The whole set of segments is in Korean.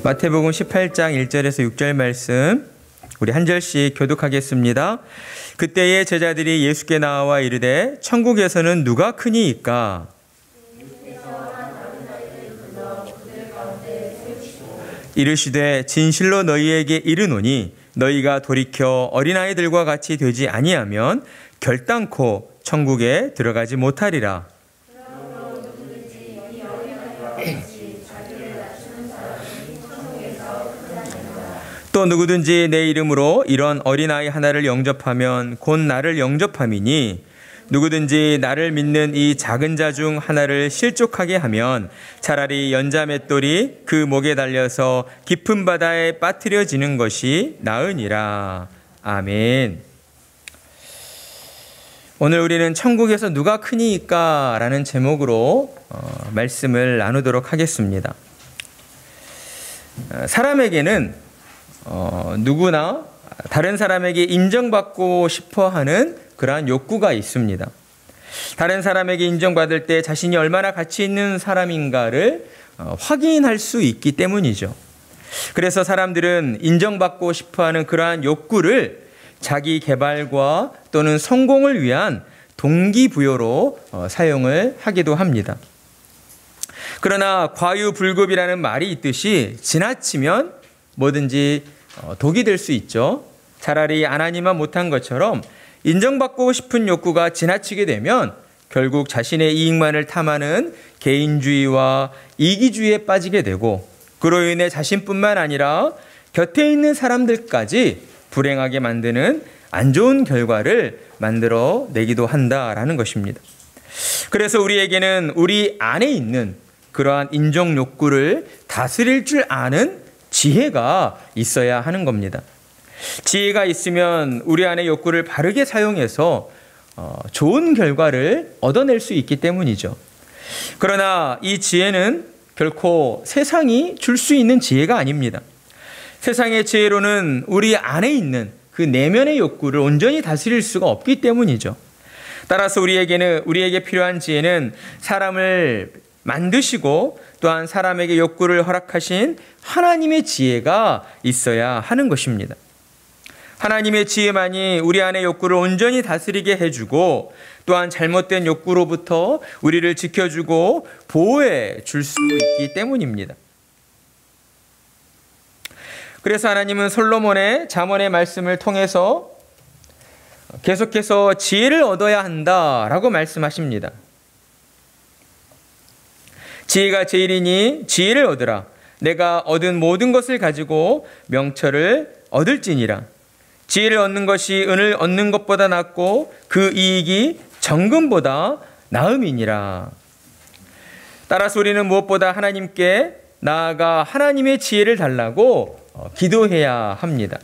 마태복음 18장 1절에서 6절 말씀 우리 한 절씩 교독하겠습니다. 그때의 제자들이 예수께 나와 이르되 천국에서는 누가 크니이까? 이르시되 진실로 너희에게 이르노니 너희가 돌이켜 어린아이들과 같이 되지 아니하면 결단코 천국에 들어가지 못하리라. 또 누구든지 내 이름으로 이런 어린아이 하나를 영접하면 곧 나를 영접함이니 누구든지 나를 믿는 이 작은 자 중 하나를 실족하게 하면 차라리 연자 맷돌이 그 목에 달려서 깊은 바다에 빠뜨려지는 것이 나으니라. 아멘. 오늘 우리는 천국에서 누가 크니까? 라는 제목으로 말씀을 나누도록 하겠습니다. 사람에게는 누구나 다른 사람에게 인정받고 싶어 하는 그러한 욕구가 있습니다. 다른 사람에게 인정받을 때 자신이 얼마나 가치 있는 사람인가를 확인할 수 있기 때문이죠. 그래서 사람들은 인정받고 싶어 하는 그러한 욕구를 자기 개발과 또는 성공을 위한 동기부여로 사용을 하기도 합니다. 그러나 과유불급이라는 말이 있듯이 지나치면 뭐든지 독이 될 수 있죠. 차라리 안 하니만 못한 것처럼 인정받고 싶은 욕구가 지나치게 되면 결국 자신의 이익만을 탐하는 개인주의와 이기주의에 빠지게 되고 그로 인해 자신뿐만 아니라 곁에 있는 사람들까지 불행하게 만드는 안 좋은 결과를 만들어내기도 한다라는 것입니다. 그래서 우리에게는 우리 안에 있는 그러한 인정 욕구를 다스릴 줄 아는 지혜가 있어야 하는 겁니다. 지혜가 있으면 우리 안의 욕구를 바르게 사용해서 좋은 결과를 얻어낼 수 있기 때문이죠. 그러나 이 지혜는 결코 세상이 줄 수 있는 지혜가 아닙니다. 세상의 지혜로는 우리 안에 있는 그 내면의 욕구를 온전히 다스릴 수가 없기 때문이죠. 따라서 우리에게 필요한 지혜는 사람을 만드시고 또한 사람에게 욕구를 허락하신 하나님의 지혜가 있어야 하는 것입니다. 하나님의 지혜만이 우리 안의 욕구를 온전히 다스리게 해주고 또한 잘못된 욕구로부터 우리를 지켜주고 보호해 줄 수 있기 때문입니다. 그래서 하나님은 솔로몬의 잠언의 말씀을 통해서 계속해서 지혜를 얻어야 한다라고 말씀하십니다. 지혜가 제일이니 지혜를 얻으라. 내가 얻은 모든 것을 가지고 명철을 얻을지니라. 지혜를 얻는 것이 은을 얻는 것보다 낫고 그 이익이 정금보다 나음이니라. 따라서 우리는 무엇보다 하나님께 나아가 하나님의 지혜를 달라고 기도해야 합니다.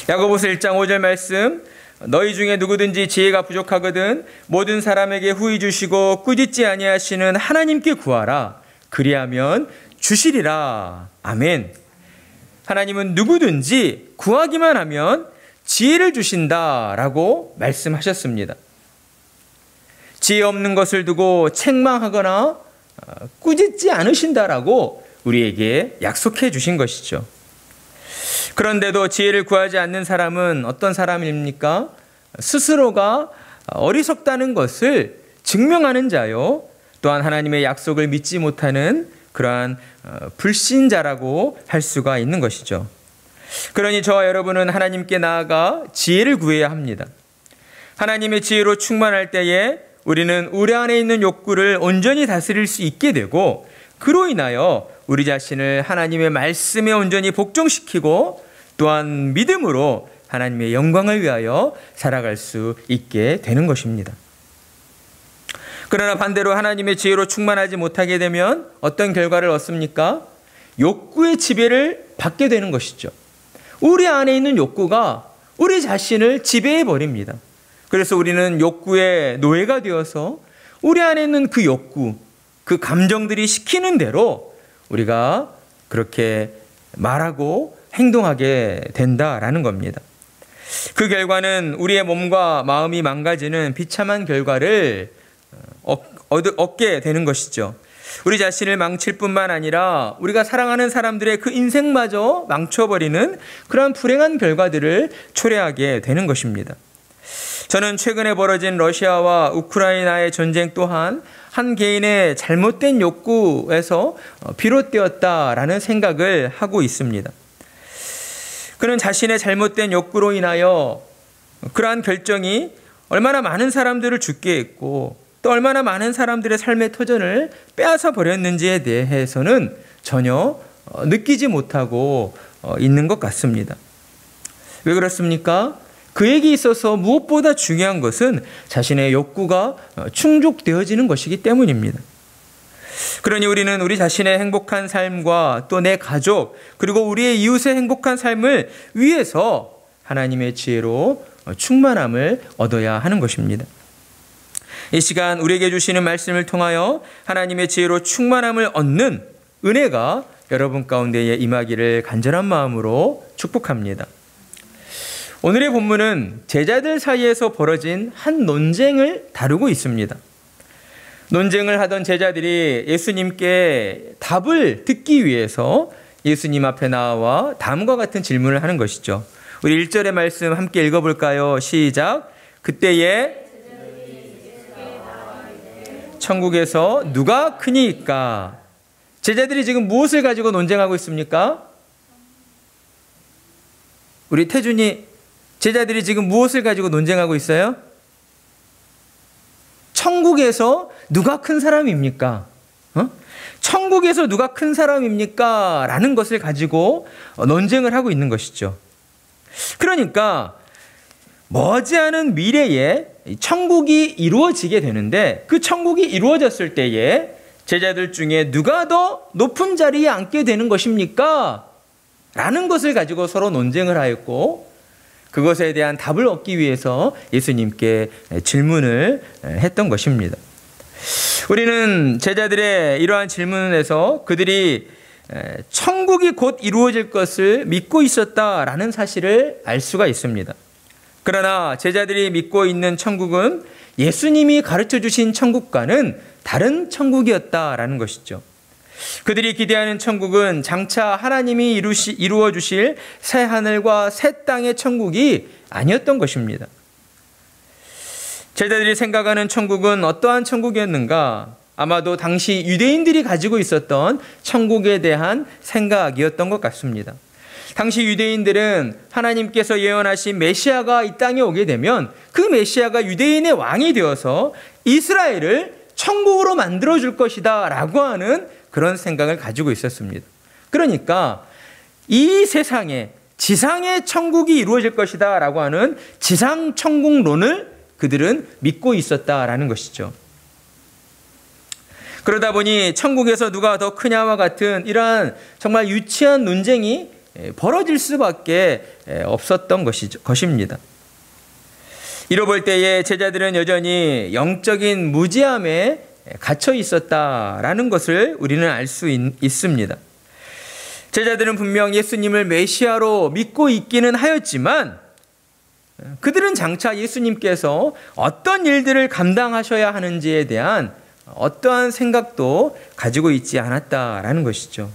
야고보서 1장 5절 말씀 너희 중에 누구든지 지혜가 부족하거든 모든 사람에게 후히 주시고 꾸짖지 아니하시는 하나님께 구하라. 그리하면 주시리라. 아멘. 하나님은 누구든지 구하기만 하면 지혜를 주신다라고 말씀하셨습니다. 지혜 없는 것을 두고 책망하거나 꾸짖지 않으신다라고 우리에게 약속해 주신 것이죠. 그런데도 지혜를 구하지 않는 사람은 어떤 사람입니까? 스스로가 어리석다는 것을 증명하는 자요. 또한 하나님의 약속을 믿지 못하는 그러한 불신자라고 할 수가 있는 것이죠. 그러니 저와 여러분은 하나님께 나아가 지혜를 구해야 합니다. 하나님의 지혜로 충만할 때에 우리는 우리 안에 있는 욕구를 온전히 다스릴 수 있게 되고 그로 인하여 우리 자신을 하나님의 말씀에 온전히 복종시키고 또한 믿음으로 하나님의 영광을 위하여 살아갈 수 있게 되는 것입니다. 그러나 반대로 하나님의 지혜로 충만하지 못하게 되면 어떤 결과를 얻습니까? 욕구의 지배를 받게 되는 것이죠. 우리 안에 있는 욕구가 우리 자신을 지배해 버립니다. 그래서 우리는 욕구의 노예가 되어서 우리 안에 있는 그 욕구, 그 감정들이 시키는 대로 우리가 그렇게 말하고 행동하게 된다라는 겁니다. 그 결과는 우리의 몸과 마음이 망가지는 비참한 결과를 얻게 되는 것이죠. 우리 자신을 망칠 뿐만 아니라 우리가 사랑하는 사람들의 그 인생마저 망쳐버리는 그러한 불행한 결과들을 초래하게 되는 것입니다. 저는 최근에 벌어진 러시아와 우크라이나의 전쟁 또한 한 개인의 잘못된 욕구에서 비롯되었다라는 생각을 하고 있습니다. 그는 자신의 잘못된 욕구로 인하여 그러한 결정이 얼마나 많은 사람들을 죽게 했고 또 얼마나 많은 사람들의 삶의 터전을 빼앗아 버렸는지에 대해서는 전혀 느끼지 못하고 있는 것 같습니다. 왜 그렇습니까? 그에게 있어서 무엇보다 중요한 것은 자신의 욕구가 충족되어지는 것이기 때문입니다. 그러니 우리는 우리 자신의 행복한 삶과 또 내 가족 그리고 우리의 이웃의 행복한 삶을 위해서 하나님의 지혜로 충만함을 얻어야 하는 것입니다. 이 시간 우리에게 주시는 말씀을 통하여 하나님의 지혜로 충만함을 얻는 은혜가 여러분 가운데에 임하기를 간절한 마음으로 축복합니다. 오늘의 본문은 제자들 사이에서 벌어진 한 논쟁을 다루고 있습니다. 논쟁을 하던 제자들이 예수님께 답을 듣기 위해서 예수님 앞에 나와 다음과 같은 질문을 하는 것이죠. 우리 1절의 말씀 함께 읽어볼까요? 시작. 그때에 천국에서 누가 크니까? 제자들이 지금 무엇을 가지고 논쟁하고 있습니까? 우리 태준이 제자들이 지금 무엇을 가지고 논쟁하고 있어요? 천국에서 누가 큰 사람입니까? 천국에서 누가 큰 사람입니까? 라는 것을 가지고 논쟁을 하고 있는 것이죠. 그러니까 머지않은 미래에 천국이 이루어지게 되는데 그 천국이 이루어졌을 때에 제자들 중에 누가 더 높은 자리에 앉게 되는 것입니까? 라는 것을 가지고 서로 논쟁을 하였고 그것에 대한 답을 얻기 위해서 예수님께 질문을 했던 것입니다. 우리는 제자들의 이러한 질문에서 그들이 천국이 곧 이루어질 것을 믿고 있었다라는 사실을 알 수가 있습니다. 그러나 제자들이 믿고 있는 천국은 예수님이 가르쳐 주신 천국과는 다른 천국이었다라는 것이죠. 그들이 기대하는 천국은 장차 하나님이 이루어 주실 새 하늘과 새 땅의 천국이 아니었던 것입니다. 제자들이 생각하는 천국은 어떠한 천국이었는가? 아마도 당시 유대인들이 가지고 있었던 천국에 대한 생각이었던 것 같습니다. 당시 유대인들은 하나님께서 예언하신 메시아가 이 땅에 오게 되면 그 메시아가 유대인의 왕이 되어서 이스라엘을 천국으로 만들어줄 것이다 라고 하는 그런 생각을 가지고 있었습니다. 그러니까 이 세상에 지상의 천국이 이루어질 것이다 라고 하는 지상 천국론을 그들은 믿고 있었다라는 것이죠. 그러다 보니 천국에서 누가 더 크냐와 같은 이러한 정말 유치한 논쟁이 벌어질 수밖에 없었던 것입니다. 이로 볼 때에 제자들은 여전히 영적인 무지함에 갇혀 있었다라는 것을 우리는 알 수 있습니다. 제자들은 분명 예수님을 메시아로 믿고 있기는 하였지만 그들은 장차 예수님께서 어떤 일들을 감당하셔야 하는지에 대한 어떠한 생각도 가지고 있지 않았다라는 것이죠.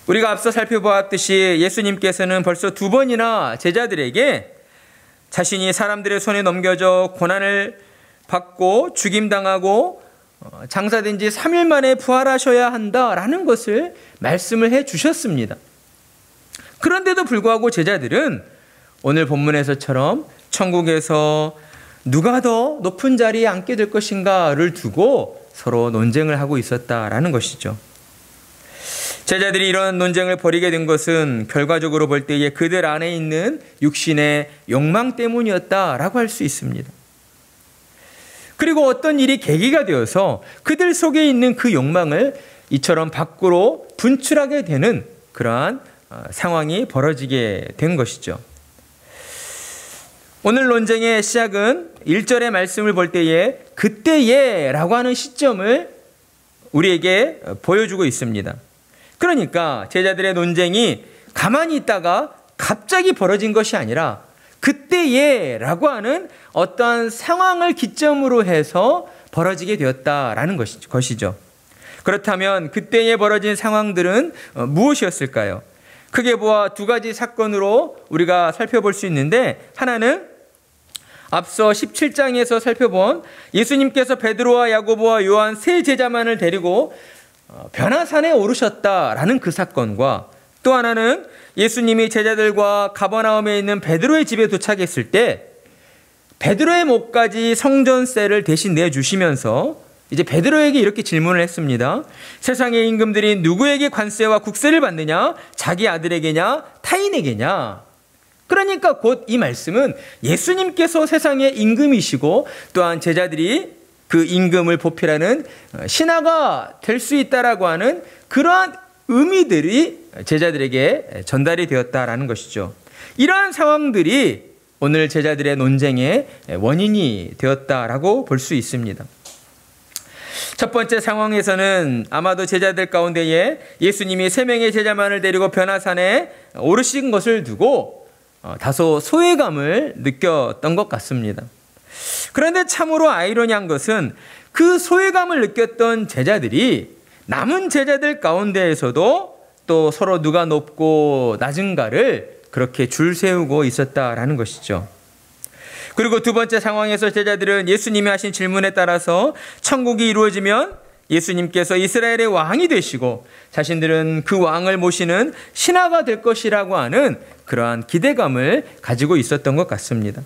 우리가 앞서 살펴보았듯이 예수님께서는 벌써 2번이나 제자들에게 자신이 사람들의 손에 넘겨져 고난을 받고 죽임당하고 장사된 지 3일 만에 부활하셔야 한다라는 것을 말씀을 해 주셨습니다. 그런데도 불구하고 제자들은 오늘 본문에서처럼 천국에서 누가 더 높은 자리에 앉게 될 것인가를 두고 서로 논쟁을 하고 있었다라는 것이죠. 제자들이 이런 논쟁을 벌이게 된 것은 결과적으로 볼 때에 그들 안에 있는 육신의 욕망 때문이었다라고 할 수 있습니다. 그리고 어떤 일이 계기가 되어서 그들 속에 있는 그 욕망을 이처럼 밖으로 분출하게 되는 그러한 상황이 벌어지게 된 것이죠. 오늘 논쟁의 시작은 1절의 말씀을 볼 때에 그때에 라고 하는 시점을 우리에게 보여주고 있습니다. 그러니까 제자들의 논쟁이 가만히 있다가 갑자기 벌어진 것이 아니라 그때에 라고 하는 어떠한 상황을 기점으로 해서 벌어지게 되었다라는 것이죠. 그렇다면 그때에 벌어진 상황들은 무엇이었을까요? 크게 보아 두 가지 사건으로 우리가 살펴볼 수 있는데, 하나는 앞서 17장에서 살펴본 예수님께서 베드로와 야고보와 요한 세 제자만을 데리고 변화산에 오르셨다라는 그 사건과, 또 하나는 예수님이 제자들과 가버나움에 있는 베드로의 집에 도착했을 때 베드로의 목까지 성전세를 대신 내주시면서 이제 베드로에게 이렇게 질문을 했습니다. 세상의 임금들이 누구에게 관세와 국세를 받느냐? 자기 아들에게냐? 타인에게냐? 그러니까 곧 이 말씀은 예수님께서 세상의 임금이시고 또한 제자들이 그 임금을 보필하는 신하가 될 수 있다라고 하는 그러한 의미들이 제자들에게 전달이 되었다라는 것이죠. 이러한 상황들이 오늘 제자들의 논쟁의 원인이 되었다라고 볼 수 있습니다. 첫 번째 상황에서는 아마도 제자들 가운데에 예수님이 3명의 제자만을 데리고 변화산에 오르신 것을 두고 다소 소외감을 느꼈던 것 같습니다. 그런데 참으로 아이러니한 것은 그 소외감을 느꼈던 제자들이 남은 제자들 가운데에서도 또 서로 누가 높고 낮은가를 그렇게 줄 세우고 있었다라는 것이죠. 그리고 두 번째 상황에서 제자들은 예수님이 하신 질문에 따라서 천국이 이루어지면 예수님께서 이스라엘의 왕이 되시고 자신들은 그 왕을 모시는 신하가 될 것이라고 하는 그러한 기대감을 가지고 있었던 것 같습니다.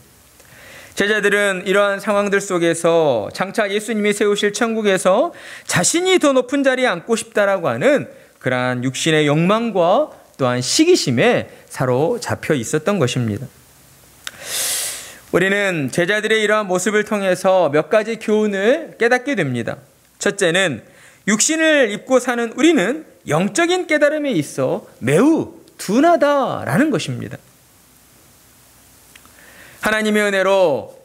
제자들은 이러한 상황들 속에서 장차 예수님이 세우실 천국에서 자신이 더 높은 자리에 앉고 싶다라고 하는 그러한 육신의 욕망과 또한 시기심에 사로잡혀 있었던 것입니다. 우리는 제자들의 이러한 모습을 통해서 몇 가지 교훈을 깨닫게 됩니다. 첫째는 육신을 입고 사는 우리는 영적인 깨달음에 있어 매우 둔하다라는 것입니다. 하나님의 은혜로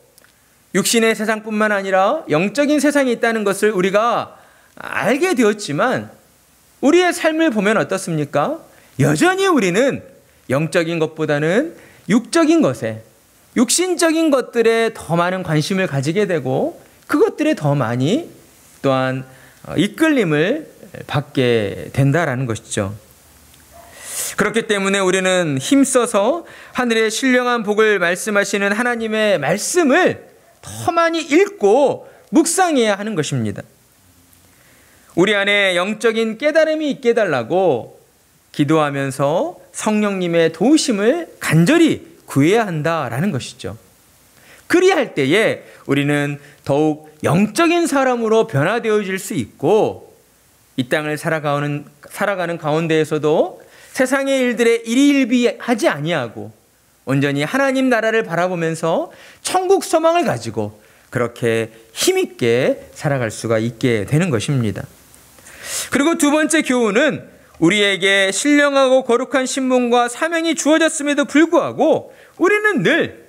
육신의 세상뿐만 아니라 영적인 세상이 있다는 것을 우리가 알게 되었지만 우리의 삶을 보면 어떻습니까? 여전히 우리는 영적인 것보다는 육적인 것에, 육신적인 것들에 더 많은 관심을 가지게 되고 그것들에 더 많이 또한 이끌림을 받게 된다라는 것이죠. 그렇기 때문에 우리는 힘써서 하늘의 신령한 복을 말씀하시는 하나님의 말씀을 더 많이 읽고 묵상해야 하는 것입니다. 우리 안에 영적인 깨달음이 있게 해달라고 기도하면서 성령님의 도우심을 간절히 구해야 한다라는 것이죠. 그리할 때에 우리는 더욱 영적인 사람으로 변화되어질 수 있고 이 땅을 살아가는 가운데에서도 세상의 일들에 일희일비하지 아니하고 온전히 하나님 나라를 바라보면서 천국 소망을 가지고 그렇게 힘있게 살아갈 수가 있게 되는 것입니다. 그리고 두 번째 교훈은 우리에게 신령하고 거룩한 신분과 사명이 주어졌음에도 불구하고 우리는 늘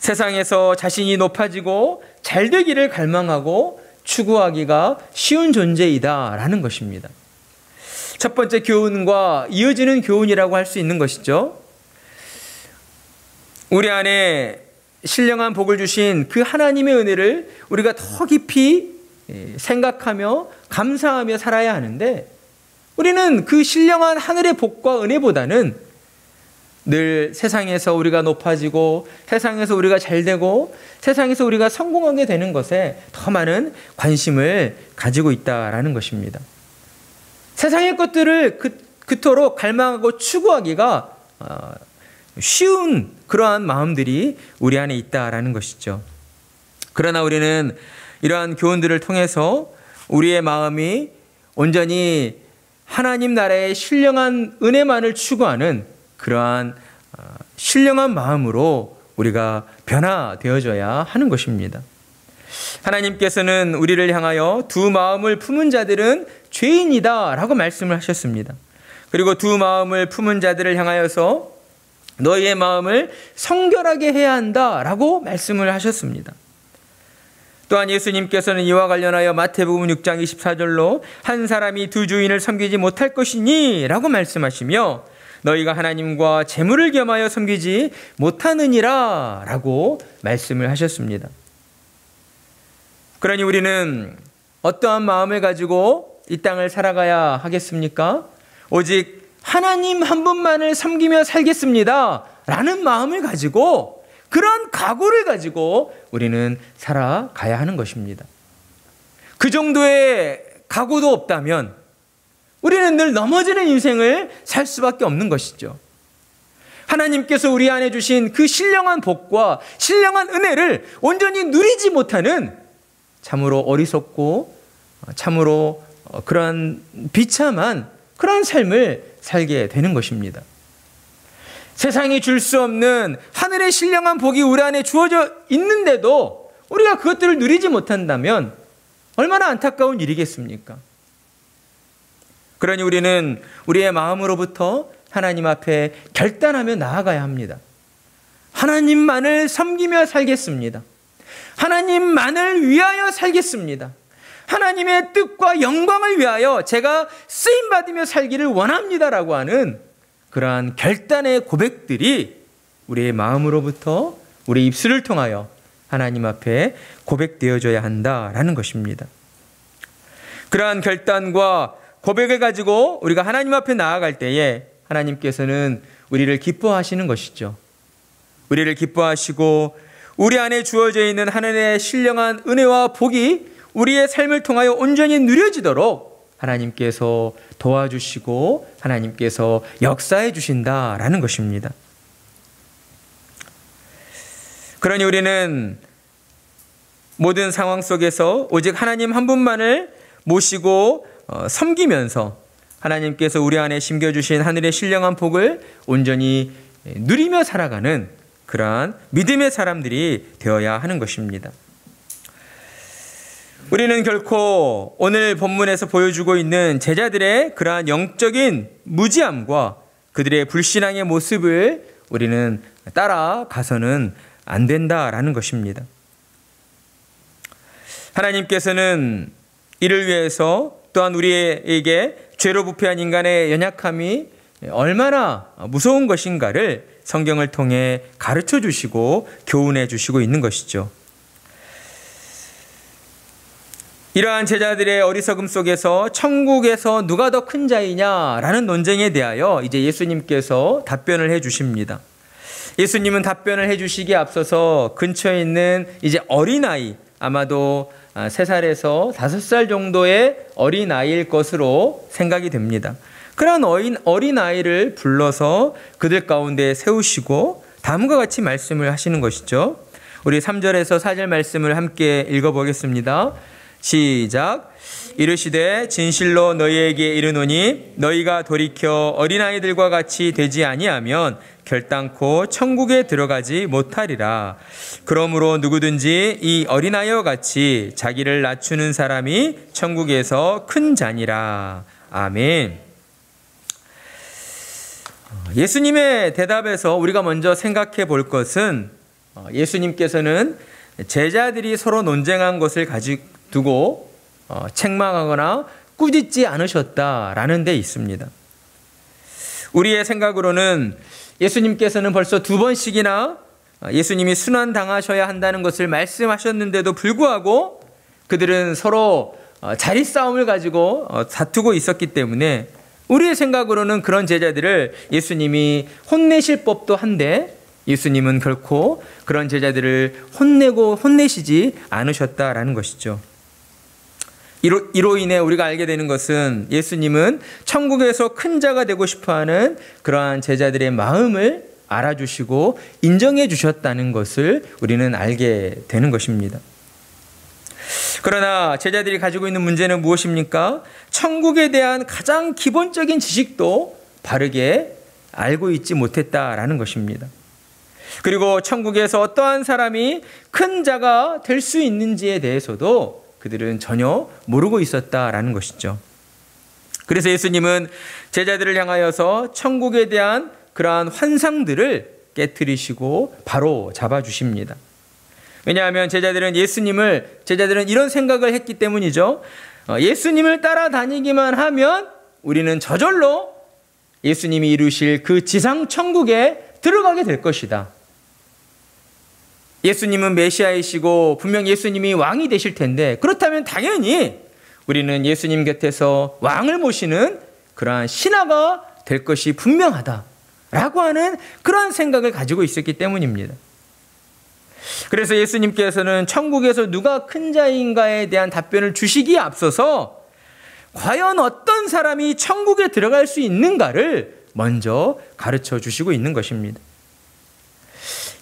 세상에서 자신이 높아지고 잘 되기를 갈망하고 추구하기가 쉬운 존재이다라는 것입니다. 첫 번째 교훈과 이어지는 교훈이라고 할 수 있는 것이죠. 우리 안에 신령한 복을 주신 그 하나님의 은혜를 우리가 더 깊이 생각하며 감사하며 살아야 하는데 우리는 그 신령한 하늘의 복과 은혜보다는 늘 세상에서 우리가 높아지고 세상에서 우리가 잘되고 세상에서 우리가 성공하게 되는 것에 더 많은 관심을 가지고 있다라는 것입니다. 세상의 것들을 그토록 갈망하고 추구하기가 쉬운 그러한 마음들이 우리 안에 있다라는 것이죠. 그러나 우리는 이러한 교훈들을 통해서 우리의 마음이 온전히 하나님 나라의 신령한 은혜만을 추구하는 그러한 신령한 마음으로 우리가 변화되어져야 하는 것입니다. 하나님께서는 우리를 향하여 두 마음을 품은 자들은 죄인이다 라고 말씀을 하셨습니다. 그리고 두 마음을 품은 자들을 향하여서 너희의 마음을 성결하게 해야 한다 라고 말씀을 하셨습니다. 또한 예수님께서는 이와 관련하여 마태복음 6장 24절로 한 사람이 두 주인을 섬기지 못할 것이니 라고 말씀하시며 너희가 하나님과 재물을 겸하여 섬기지 못하느니라 라고 말씀을 하셨습니다. 그러니 우리는 어떠한 마음을 가지고 이 땅을 살아가야 하겠습니까? 오직 하나님 한 분만을 섬기며 살겠습니다 라는 마음을 가지고, 그런 각오를 가지고 우리는 살아가야 하는 것입니다. 그 정도의 각오도 없다면 우리는 늘 넘어지는 인생을 살 수밖에 없는 것이죠. 하나님께서 우리 안에 주신 그 신령한 복과 신령한 은혜를 온전히 누리지 못하는 참으로 어리석고 참으로 그러한 비참한 그러한 삶을 살게 되는 것입니다. 세상이 줄 수 없는 하늘의 신령한 복이 우리 안에 주어져 있는데도 우리가 그것들을 누리지 못한다면 얼마나 안타까운 일이겠습니까? 그러니 우리는 우리의 마음으로부터 하나님 앞에 결단하며 나아가야 합니다. 하나님만을 섬기며 살겠습니다. 하나님만을 위하여 살겠습니다. 하나님의 뜻과 영광을 위하여 제가 쓰임받으며 살기를 원합니다라고 하는 그러한 결단의 고백들이 우리의 마음으로부터 우리 입술을 통하여 하나님 앞에 고백되어져야 한다라는 것입니다. 그러한 결단과 고백을 가지고 우리가 하나님 앞에 나아갈 때에 하나님께서는 우리를 기뻐하시는 것이죠. 우리를 기뻐하시고 우리 안에 주어져 있는 하나님의 신령한 은혜와 복이 우리의 삶을 통하여 온전히 누려지도록 하나님께서 도와주시고 하나님께서 역사해 주신다라는 것입니다. 그러니 우리는 모든 상황 속에서 오직 하나님 한 분만을 모시고 섬기면서 하나님께서 우리 안에 심겨주신 하늘의 신령한 복을 온전히 누리며 살아가는 그러한 믿음의 사람들이 되어야 하는 것입니다. 우리는 결코 오늘 본문에서 보여주고 있는 제자들의 그러한 영적인 무지함과 그들의 불신앙의 모습을 우리는 따라가서는 안 된다라는 것입니다. 하나님께서는 이를 위해서 또한 우리에게 죄로 부패한 인간의 연약함이 얼마나 무서운 것인가를 성경을 통해 가르쳐 주시고 교훈해 주시고 있는 것이죠. 이러한 제자들의 어리석음 속에서 천국에서 누가 더 큰 자이냐라는 논쟁에 대하여 이제 예수님께서 답변을 해 주십니다. 예수님은 답변을 해 주시기에 앞서서 근처에 있는 이제 어린아이, 아마도 3살에서 5살 정도의 어린아이일 것으로 생각이 됩니다. 그런 어린아이를 불러서 그들 가운데 세우시고 다음과 같이 말씀을 하시는 것이죠. 우리 3절에서 4절 말씀을 함께 읽어보겠습니다. 시작. 이르시되 진실로 너희에게 이르노니 너희가 돌이켜 어린아이들과 같이 되지 아니하면 결단코 천국에 들어가지 못하리라. 그러므로 누구든지 이 어린아이와 같이 자기를 낮추는 사람이 천국에서 큰 자니라. 아멘. 예수님의 대답에서 우리가 먼저 생각해 볼 것은 예수님께서는 제자들이 서로 논쟁한 것을 두고 책망하거나 꾸짖지 않으셨다라는 데 있습니다. 우리의 생각으로는 예수님께서는 벌써 2번씩이나 예수님이 순환당하셔야 한다는 것을 말씀하셨는데도 불구하고 그들은 서로 자리 싸움을 가지고 다투고 있었기 때문에 우리의 생각으로는 그런 제자들을 예수님이 혼내실 법도 한데 예수님은 결코 그런 제자들을 혼내시지 않으셨다라는 것이죠. 이로 인해 우리가 알게 되는 것은 예수님은 천국에서 큰 자가 되고 싶어하는 그러한 제자들의 마음을 알아주시고 인정해 주셨다는 것을 우리는 알게 되는 것입니다. 그러나 제자들이 가지고 있는 문제는 무엇입니까? 천국에 대한 가장 기본적인 지식도 바르게 알고 있지 못했다라는 것입니다. 그리고 천국에서 어떠한 사람이 큰 자가 될 수 있는지에 대해서도 그들은 전혀 모르고 있었다라는 것이죠. 그래서 예수님은 제자들을 향하여서 천국에 대한 그러한 환상들을 깨트리시고 바로 잡아주십니다. 왜냐하면 제자들은 이런 생각을 했기 때문이죠. 예수님을 따라다니기만 하면 우리는 저절로 예수님이 이루실 그 지상 천국에 들어가게 될 것이다. 예수님은 메시아이시고 분명 예수님이 왕이 되실 텐데, 그렇다면 당연히 우리는 예수님 곁에서 왕을 모시는 그러한 신하가 될 것이 분명하다라고 하는 그런 생각을 가지고 있었기 때문입니다. 그래서 예수님께서는 천국에서 누가 큰 자인가에 대한 답변을 주시기에 앞서서 과연 어떤 사람이 천국에 들어갈 수 있는가를 먼저 가르쳐 주시고 있는 것입니다.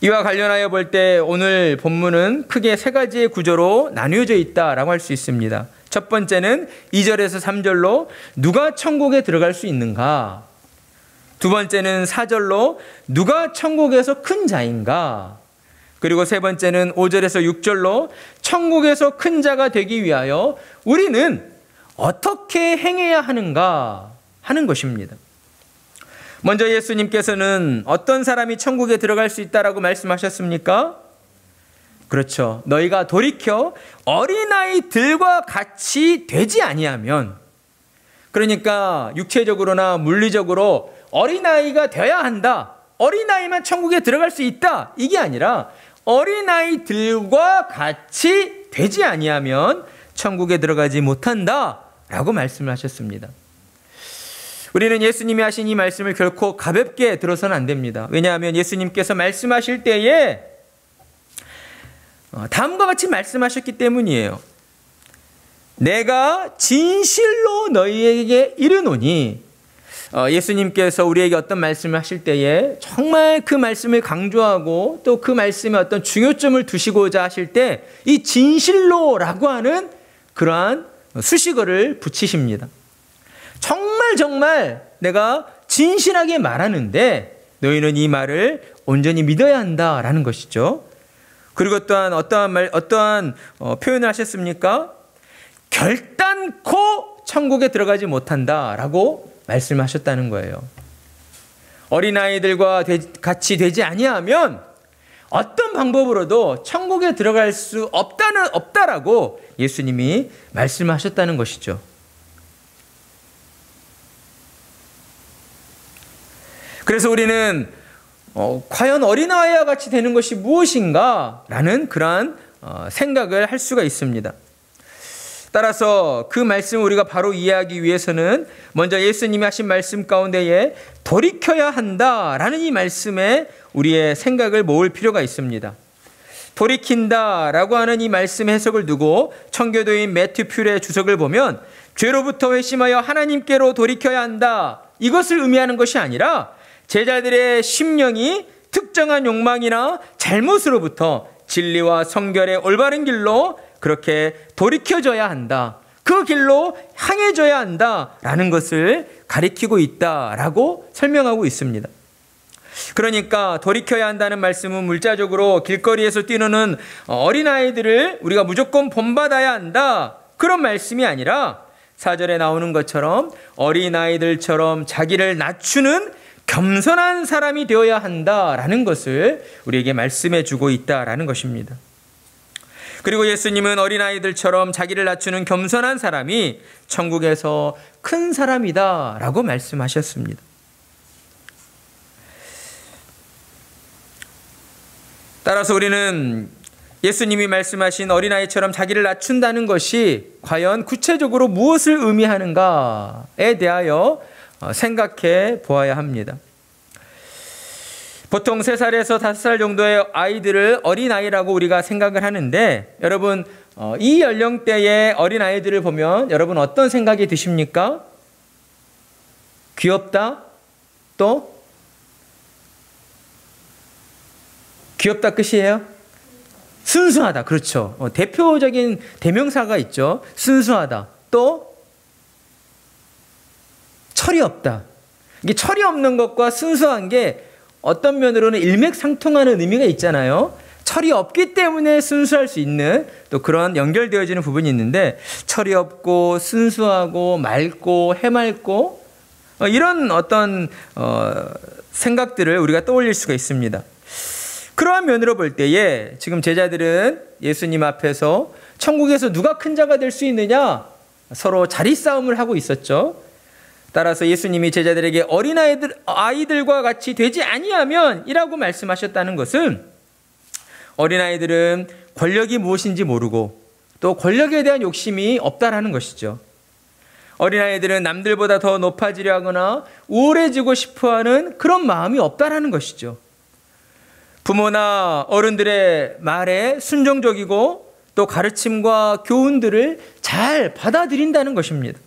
이와 관련하여 볼 때 오늘 본문은 크게 세 가지의 구조로 나뉘어져 있다라고 할 수 있습니다. 첫 번째는 2절에서 3절로 누가 천국에 들어갈 수 있는가? 두 번째는 4절로 누가 천국에서 큰 자인가? 그리고 세 번째는 5절에서 6절로 천국에서 큰 자가 되기 위하여 우리는 어떻게 행해야 하는가 하는 것입니다. 먼저 예수님께서는 어떤 사람이 천국에 들어갈 수 있다라고 말씀하셨습니까? 그렇죠. 너희가 돌이켜 어린아이들과 같이 되지 아니하면, 그러니까 육체적으로나 물리적으로 어린아이가 되어야 한다, 어린아이만 천국에 들어갈 수 있다, 이게 아니라 어린아이들과 같이 되지 아니하면 천국에 들어가지 못한다라고 말씀을 하셨습니다. 우리는 예수님이 하신 이 말씀을 결코 가볍게 들어서는 안 됩니다. 왜냐하면 예수님께서 말씀하실 때에 다음과 같이 말씀하셨기 때문이에요. 내가 진실로 너희에게 이르노니, 예수님께서 우리에게 어떤 말씀을 하실 때에 정말 그 말씀을 강조하고 또 그 말씀에 어떤 중요점을 두시고자 하실 때 이 진실로라고 하는 그러한 수식어를 붙이십니다. 정말 내가 진실하게 말하는데 너희는 이 말을 온전히 믿어야 한다라는 것이죠. 그리고 또한 어떠한 표현을 하셨습니까? 결단코 천국에 들어가지 못한다라고 말씀하셨다는 거예요. 어린아이들과 같이 되지 아니하면 어떤 방법으로도 천국에 들어갈 수 없다라고 예수님이 말씀하셨다는 것이죠. 그래서 우리는 과연 어린아이와 같이 되는 것이 무엇인가 라는 그러한 생각을 할 수가 있습니다. 따라서 그 말씀을 우리가 바로 이해하기 위해서는 먼저 예수님이 하신 말씀 가운데에 돌이켜야 한다라는 이 말씀에 우리의 생각을 모을 필요가 있습니다. 돌이킨다라고 하는 이 말씀 해석을 두고 청교도인 매튜 퓰의 주석을 보면 죄로부터 회심하여 하나님께로 돌이켜야 한다, 이것을 의미하는 것이 아니라 제자들의 심령이 특정한 욕망이나 잘못으로부터 진리와 성결의 올바른 길로 그렇게 돌이켜져야 한다, 그 길로 향해져야 한다라는 것을 가리키고 있다라고 설명하고 있습니다. 그러니까 돌이켜야 한다는 말씀은 물자적으로 길거리에서 뛰노는 어린아이들을 우리가 무조건 본받아야 한다, 그런 말씀이 아니라 4절에 나오는 것처럼 어린아이들처럼 자기를 낮추는 겸손한 사람이 되어야 한다라는 것을 우리에게 말씀해 주고 있다라는 것입니다. 그리고 예수님은 어린아이들처럼 자기를 낮추는 겸손한 사람이 천국에서 큰 사람이다라고 말씀하셨습니다. 따라서 우리는 예수님이 말씀하신 어린아이처럼 자기를 낮춘다는 것이 과연 구체적으로 무엇을 의미하는가에 대하여 생각해 보아야 합니다. 보통 3살에서 5살 정도의 아이들을 어린아이라고 우리가 생각을 하는데, 여러분 이 연령대의 어린아이들을 보면 여러분 어떤 생각이 드십니까? 귀엽다? 또? 귀엽다 끝이에요? 순수하다. 그렇죠. 대표적인 대명사가 있죠. 순수하다. 또? 철이 없다. 이게 철이 없는 것과 순수한 게 어떤 면으로는 일맥상통하는 의미가 있잖아요. 철이 없기 때문에 순수할 수 있는 또 그런 연결되어지는 부분이 있는데, 철이 없고 순수하고 맑고 해맑고 이런 어떤 생각들을 우리가 떠올릴 수가 있습니다. 그러한 면으로 볼 때에 지금 제자들은 예수님 앞에서 천국에서 누가 큰 자가 될 수 있느냐 서로 자리 싸움을 하고 있었죠. 따라서 예수님이 제자들에게 아이들과 같이 되지 아니하면 이라고 말씀하셨다는 것은 어린아이들은 권력이 무엇인지 모르고 또 권력에 대한 욕심이 없다라는 것이죠. 어린아이들은 남들보다 더 높아지려 하거나 우월해지고 싶어하는 그런 마음이 없다라는 것이죠. 부모나 어른들의 말에 순종적이고 또 가르침과 교훈들을 잘 받아들인다는 것입니다.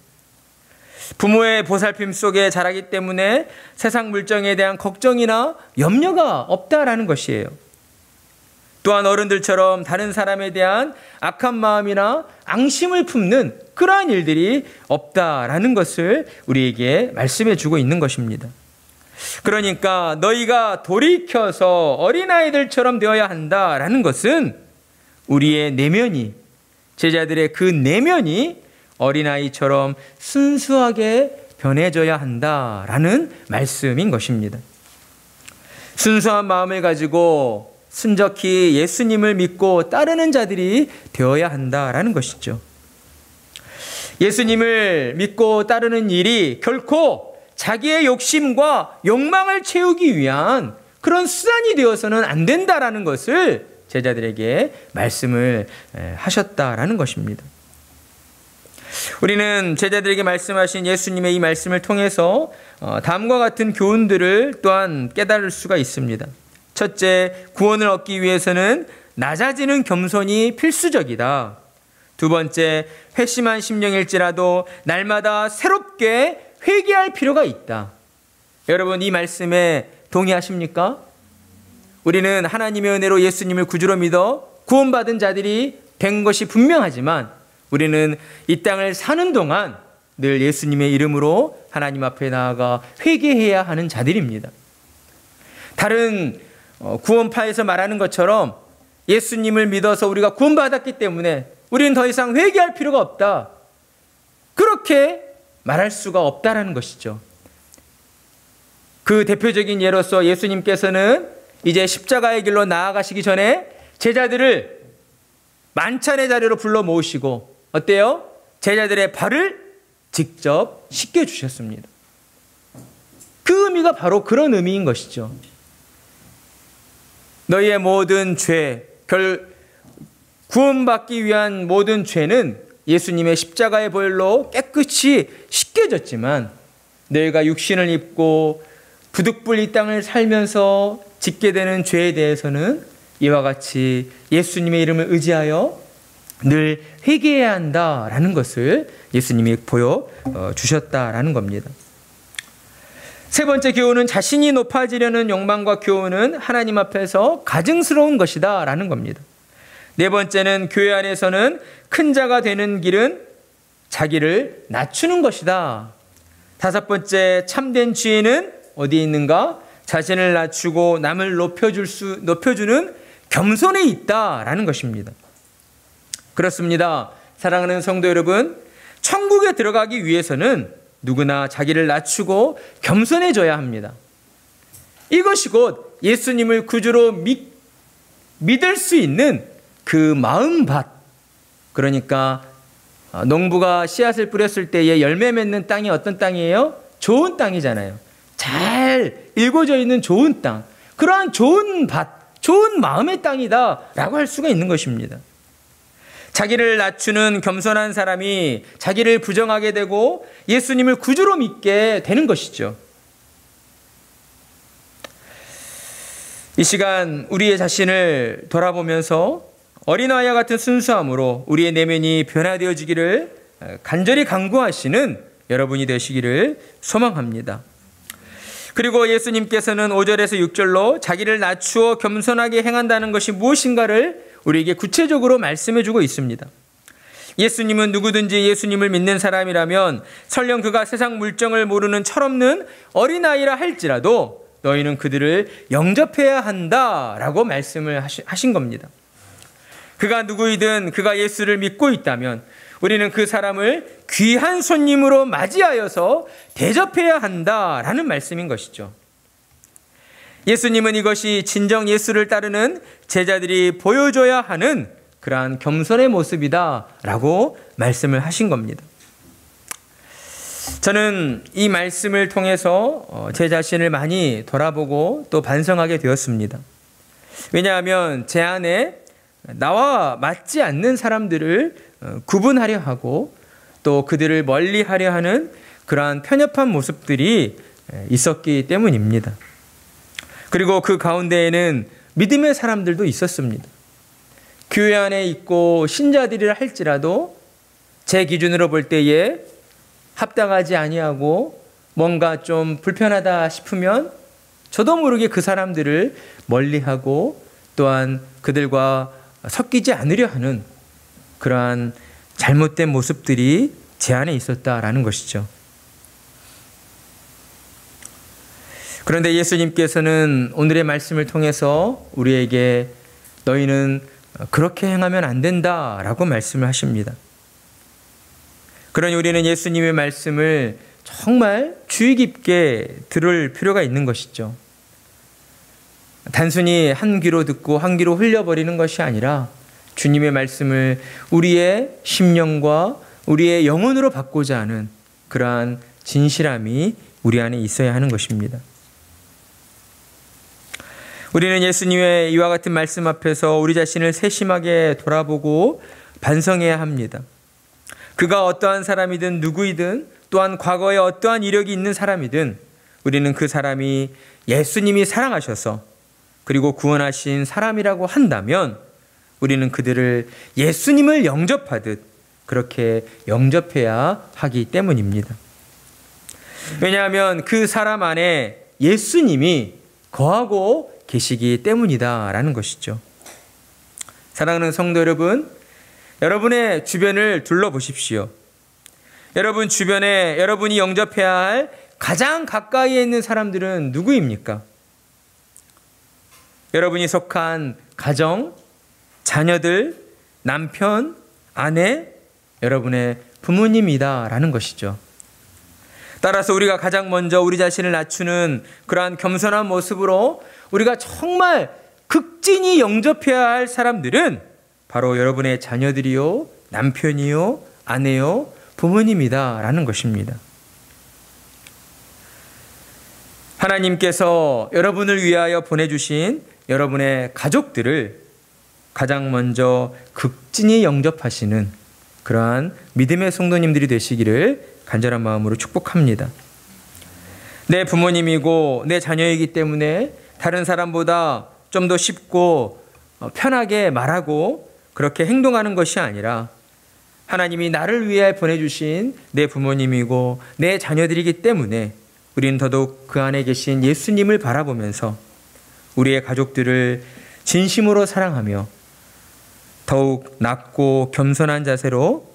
부모의 보살핌 속에 자라기 때문에 세상 물정에 대한 걱정이나 염려가 없다라는 것이에요. 또한 어른들처럼 다른 사람에 대한 악한 마음이나 앙심을 품는 그러한 일들이 없다라는 것을 우리에게 말씀해 주고 있는 것입니다. 그러니까 너희가 돌이켜서 어린아이들처럼 되어야 한다라는 것은 우리의 내면이, 제자들의 그 내면이 어린아이처럼 순수하게 변해져야 한다라는 말씀인 것입니다. 순수한 마음을 가지고 순적히 예수님을 믿고 따르는 자들이 되어야 한다라는 것이죠. 예수님을 믿고 따르는 일이 결코 자기의 욕심과 욕망을 채우기 위한 그런 수단이 되어서는 안 된다라는 것을 제자들에게 말씀을 하셨다라는 것입니다. 우리는 제자들에게 말씀하신 예수님의 이 말씀을 통해서 다음과 같은 교훈들을 또한 깨달을 수가 있습니다. 첫째, 구원을 얻기 위해서는 낮아지는 겸손이 필수적이다. 두 번째, 회심한 심령일지라도 날마다 새롭게 회개할 필요가 있다. 여러분, 이 말씀에 동의하십니까? 우리는 하나님의 은혜로 예수님을 구주로 믿어 구원받은 자들이 된 것이 분명하지만 우리는 이 땅을 사는 동안 늘 예수님의 이름으로 하나님 앞에 나아가 회개해야 하는 자들입니다. 다른 구원파에서 말하는 것처럼 예수님을 믿어서 우리가 구원받았기 때문에 우리는 더 이상 회개할 필요가 없다, 그렇게 말할 수가 없다라는 것이죠. 그 대표적인 예로서 예수님께서는 이제 십자가의 길로 나아가시기 전에 제자들을 만찬의 자리로 불러 모으시고 어때요? 제자들의 발을 직접 씻겨주셨습니다. 그 의미가 바로 그런 의미인 것이죠. 너희의 모든 죄, 구원받기 위한 모든 죄는 예수님의 십자가의 보혈로 깨끗이 씻겨졌지만 너희가 육신을 입고 부득불 이 땅을 살면서 짓게 되는 죄에 대해서는 이와 같이 예수님의 이름을 의지하여 늘 회개해야 한다라는 것을 예수님이 보여주셨다라는 겁니다. 세 번째 교훈은 자신이 높아지려는 욕망과 교훈은 하나님 앞에서 가증스러운 것이다 라는 겁니다. 네 번째는 교회 안에서는 큰 자가 되는 길은 자기를 낮추는 것이다. 다섯 번째, 참된 지혜는 어디에 있는가? 자신을 낮추고 남을 높여주는 겸손에 있다라는 것입니다. 그렇습니다. 사랑하는 성도 여러분, 천국에 들어가기 위해서는 누구나 자기를 낮추고 겸손해져야 합니다. 이것이 곧 예수님을 구주로 믿을 수 있는 그 마음밭, 그러니까 농부가 씨앗을 뿌렸을 때에 열매 맺는 땅이 어떤 땅이에요? 좋은 땅이잖아요. 잘 일궈져 있는 좋은 땅, 그러한 좋은 밭, 좋은 마음의 땅이다 라고 할 수가 있는 것입니다. 자기를 낮추는 겸손한 사람이 자기를 부정하게 되고 예수님을 구주로 믿게 되는 것이죠. 이 시간 우리의 자신을 돌아보면서 어린아이와 같은 순수함으로 우리의 내면이 변화되어지기를 간절히 간구하시는 여러분이 되시기를 소망합니다. 그리고 예수님께서는 5절에서 6절로 자기를 낮추어 겸손하게 행한다는 것이 무엇인가를 우리에게 구체적으로 말씀해 주고 있습니다. 예수님은 누구든지 예수님을 믿는 사람이라면 설령 그가 세상 물정을 모르는 철없는 어린아이라 할지라도 너희는 그들을 영접해야 한다라고 말씀을 하신 겁니다. 그가 누구이든 그가 예수를 믿고 있다면 우리는 그 사람을 귀한 손님으로 맞이하여서 대접해야 한다라는 말씀인 것이죠. 예수님은 이것이 진정 예수를 따르는 제자들이 보여줘야 하는 그러한 겸손의 모습이다라고 말씀을 하신 겁니다. 저는 이 말씀을 통해서 제 자신을 많이 돌아보고 또 반성하게 되었습니다. 왜냐하면 제 안에 나와 맞지 않는 사람들을 구분하려 하고 또 그들을 멀리하려 하는 그러한 편협한 모습들이 있었기 때문입니다. 그리고 그 가운데에는 믿음의 사람들도 있었습니다. 교회 안에 있고 신자들이라 할지라도 제 기준으로 볼 때에 합당하지 아니하고 뭔가 좀 불편하다 싶으면 저도 모르게 그 사람들을 멀리하고 또한 그들과 섞이지 않으려 하는 그러한 잘못된 모습들이 제 안에 있었다라는 것이죠. 그런데 예수님께서는 오늘의 말씀을 통해서 우리에게 너희는 그렇게 행하면 안 된다라고 말씀을 하십니다. 그러니 우리는 예수님의 말씀을 정말 주의 깊게 들을 필요가 있는 것이죠. 단순히 한 귀로 듣고 한 귀로 흘려버리는 것이 아니라 주님의 말씀을 우리의 심령과 우리의 영혼으로 받고자 하는 그러한 진실함이 우리 안에 있어야 하는 것입니다. 우리는 예수님의 이와 같은 말씀 앞에서 우리 자신을 세심하게 돌아보고 반성해야 합니다. 그가 어떠한 사람이든 누구이든 또한 과거에 어떠한 이력이 있는 사람이든 우리는 그 사람이 예수님이 사랑하셔서 그리고 구원하신 사람이라고 한다면 우리는 그들을 예수님을 영접하듯 그렇게 영접해야 하기 때문입니다. 왜냐하면 그 사람 안에 예수님이 거하고 계시기 때문이다라는 것이죠. 사랑하는 성도 여러분, 여러분의 주변을 둘러보십시오. 여러분 주변에 여러분이 영접해야 할 가장 가까이에 있는 사람들은 누구입니까? 여러분이 속한 가정, 자녀들, 남편, 아내, 여러분의 부모님이다라는 것이죠. 따라서 우리가 가장 먼저 우리 자신을 낮추는 그러한 겸손한 모습으로 우리가 정말 극진히 영접해야 할 사람들은 바로 여러분의 자녀들이요, 남편이요, 아내요, 부모님이다라는 것입니다. 하나님께서 여러분을 위하여 보내주신 여러분의 가족들을 가장 먼저 극진히 영접하시는 그러한 믿음의 성도님들이 되시기를 간절한 마음으로 축복합니다. 내 부모님이고 내 자녀이기 때문에 다른 사람보다 좀 더 쉽고 편하게 말하고 그렇게 행동하는 것이 아니라 하나님이 나를 위해 보내주신 내 부모님이고 내 자녀들이기 때문에 우리는 더더욱 그 안에 계신 예수님을 바라보면서 우리의 가족들을 진심으로 사랑하며 더욱 낮고 겸손한 자세로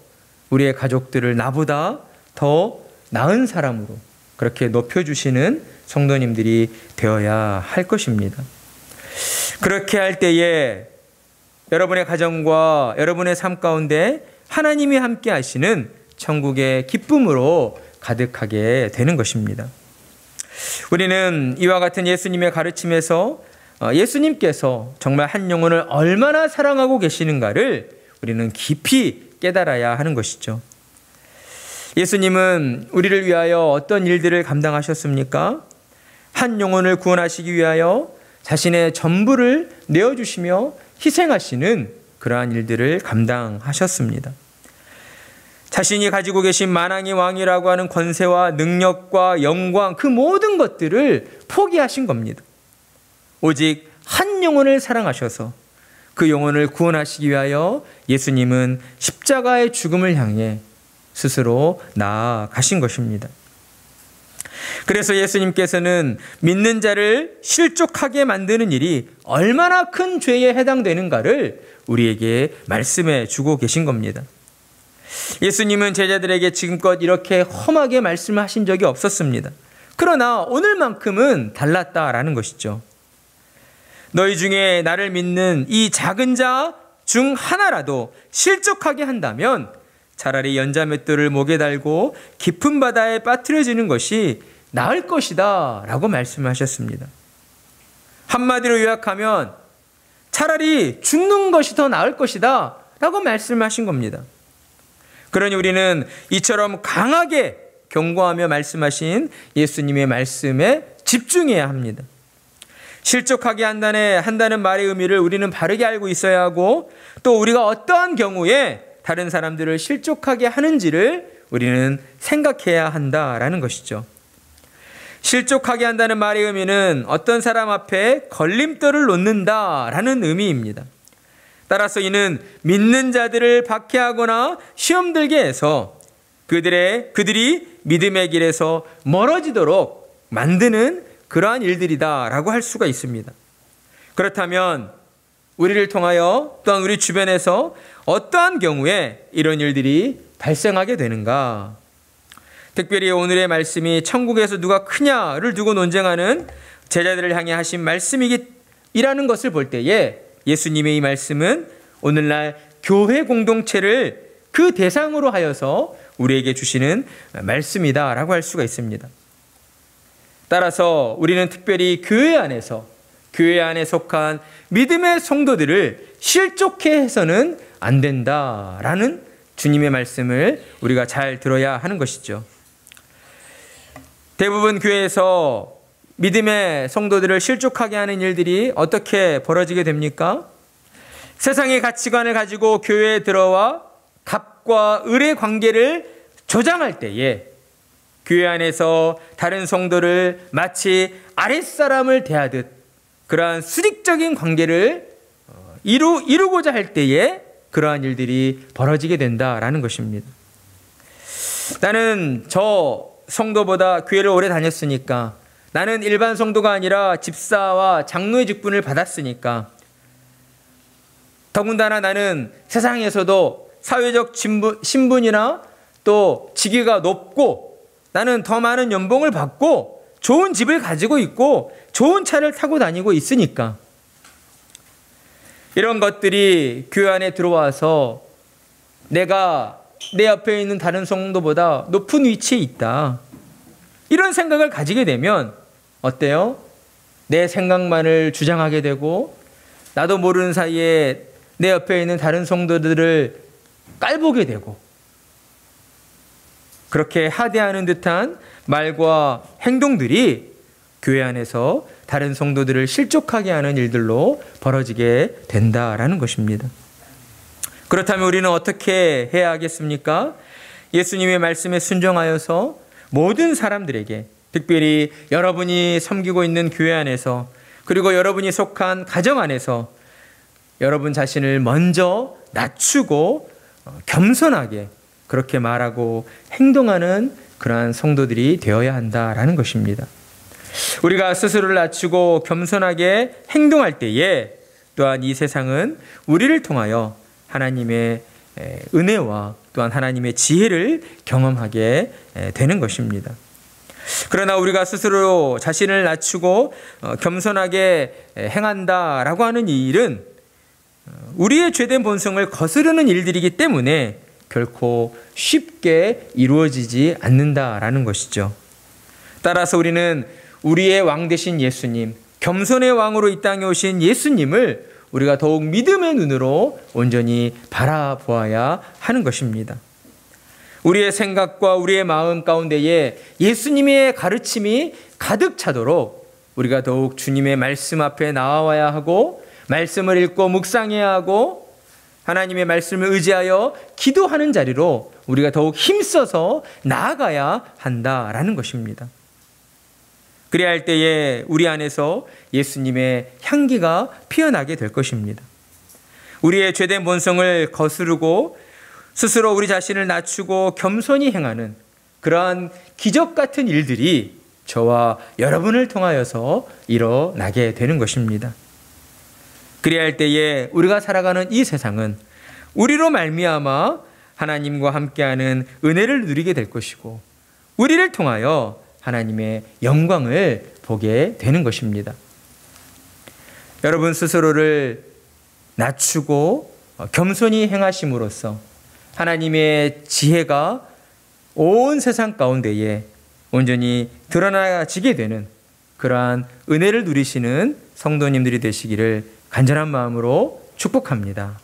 우리의 가족들을 나보다 더 나은 사람으로 그렇게 높여주시는 성도님들이 되어야 할 것입니다. 그렇게 할 때에 여러분의 가정과 여러분의 삶 가운데 하나님이 함께 하시는 천국의 기쁨으로 가득하게 되는 것입니다. 우리는 이와 같은 예수님의 가르침에서 예수님께서 정말 한 영혼을 얼마나 사랑하고 계시는가를 우리는 깊이 깨달아야 하는 것이죠. 예수님은 우리를 위하여 어떤 일들을 감당하셨습니까? 한 영혼을 구원하시기 위하여 자신의 전부를 내어주시며 희생하시는 그러한 일들을 감당하셨습니다. 자신이 가지고 계신 만왕의 왕이라고 하는 권세와 능력과 영광 그 모든 것들을 포기하신 겁니다. 오직 한 영혼을 사랑하셔서 그 영혼을 구원하시기 위하여 예수님은 십자가의 죽음을 향해 스스로 나아가신 것입니다. 그래서 예수님께서는 믿는 자를 실족하게 만드는 일이 얼마나 큰 죄에 해당되는가를 우리에게 말씀해 주고 계신 겁니다. 예수님은 제자들에게 지금껏 이렇게 험하게 말씀하신 적이 없었습니다. 그러나 오늘만큼은 달랐다라는 것이죠. 너희 중에 나를 믿는 이 작은 자 중 하나라도 실족하게 한다면 차라리 연자맷돌을 목에 달고 깊은 바다에 빠뜨려지는 것이 나을 것이다 라고 말씀하셨습니다. 한마디로 요약하면 차라리 죽는 것이 더 나을 것이다 라고 말씀하신 겁니다. 그러니 우리는 이처럼 강하게 경고하며 말씀하신 예수님의 말씀에 집중해야 합니다. 실족하게 한다는 말의 의미를 우리는 바르게 알고 있어야 하고, 또 우리가 어떠한 경우에 다른 사람들을 실족하게 하는지를 우리는 생각해야 한다라는 것이죠. 실족하게 한다는 말의 의미는 어떤 사람 앞에 걸림돌을 놓는다라는 의미입니다. 따라서 이는 믿는 자들을 박해하거나 시험 들게 해서 그들이 믿음의 길에서 멀어지도록 만드는 그러한 일들이다라고 할 수가 있습니다. 그렇다면 우리를 통하여 또한 우리 주변에서 어떠한 경우에 이런 일들이 발생하게 되는가? 특별히 오늘의 말씀이 천국에서 누가 크냐를 두고 논쟁하는 제자들을 향해 하신 말씀이라는 것을 볼 때에 예수님의 이 말씀은 오늘날 교회 공동체를 그 대상으로 하여서 우리에게 주시는 말씀이다라고 할 수가 있습니다. 따라서 우리는 특별히 교회 안에 속한 믿음의 성도들을 실족해 해서는 안 된다라는 주님의 말씀을 우리가 잘 들어야 하는 것이죠. 대부분 교회에서 믿음의 성도들을 실족하게 하는 일들이 어떻게 벌어지게 됩니까? 세상의 가치관을 가지고 교회에 들어와 갑과 을의 관계를 조장할 때에 교회 안에서 다른 성도를 마치 아랫사람을 대하듯 그러한 수직적인 관계를 이루고자 할 때에 그러한 일들이 벌어지게 된다라는 것입니다. 나는 저 성도보다 교회를 오래 다녔으니까, 나는 일반 성도가 아니라 집사와 장로의 직분을 받았으니까, 더군다나 나는 세상에서도 사회적 신분이나 또 직위가 높고 나는 더 많은 연봉을 받고 좋은 집을 가지고 있고 좋은 차를 타고 다니고 있으니까, 이런 것들이 교회 안에 들어와서 내가 내 옆에 있는 다른 성도보다 높은 위치에 있다, 이런 생각을 가지게 되면 어때요? 내 생각만을 주장하게 되고 나도 모르는 사이에 내 옆에 있는 다른 성도들을 깔보게 되고, 그렇게 하대하는 듯한 말과 행동들이 교회 안에서 다른 성도들을 실족하게 하는 일들로 벌어지게 된다라는 것입니다. 그렇다면 우리는 어떻게 해야 하겠습니까? 예수님의 말씀에 순종하여서 모든 사람들에게, 특별히 여러분이 섬기고 있는 교회 안에서, 그리고 여러분이 속한 가정 안에서 여러분 자신을 먼저 낮추고 겸손하게 그렇게 말하고 행동하는 그러한 성도들이 되어야 한다라는 것입니다. 우리가 스스로를 낮추고 겸손하게 행동할 때에 또한 이 세상은 우리를 통하여 하나님의 은혜와 또한 하나님의 지혜를 경험하게 되는 것입니다. 그러나 우리가 스스로 자신을 낮추고 겸손하게 행한다라고 하는 이 일은 우리의 죄된 본성을 거스르는 일들이기 때문에 결코 쉽게 이루어지지 않는다라는 것이죠. 따라서 우리는 우리의 왕 되신 예수님, 겸손의 왕으로 이 땅에 오신 예수님을 우리가 더욱 믿음의 눈으로 온전히 바라보아야 하는 것입니다. 우리의 생각과 우리의 마음 가운데에 예수님의 가르침이 가득 차도록 우리가 더욱 주님의 말씀 앞에 나와야 하고, 말씀을 읽고 묵상해야 하고, 하나님의 말씀을 의지하여 기도하는 자리로 우리가 더욱 힘써서 나아가야 한다라는 것입니다. 그래야 할 때에 우리 안에서 예수님의 향기가 피어나게 될 것입니다. 우리의 죄된 본성을 거스르고 스스로 우리 자신을 낮추고 겸손히 행하는 그러한 기적 같은 일들이 저와 여러분을 통하여서 일어나게 되는 것입니다. 그래야 할 때에 우리가 살아가는 이 세상은 우리로 말미암아 하나님과 함께하는 은혜를 누리게 될 것이고, 우리를 통하여 하나님의 영광을 보게 되는 것입니다. 여러분 스스로를 낮추고 겸손히 행하심으로써 하나님의 지혜가 온 세상 가운데에 온전히 드러나지게 되는 그러한 은혜를 누리시는 성도님들이 되시기를 간절한 마음으로 축복합니다.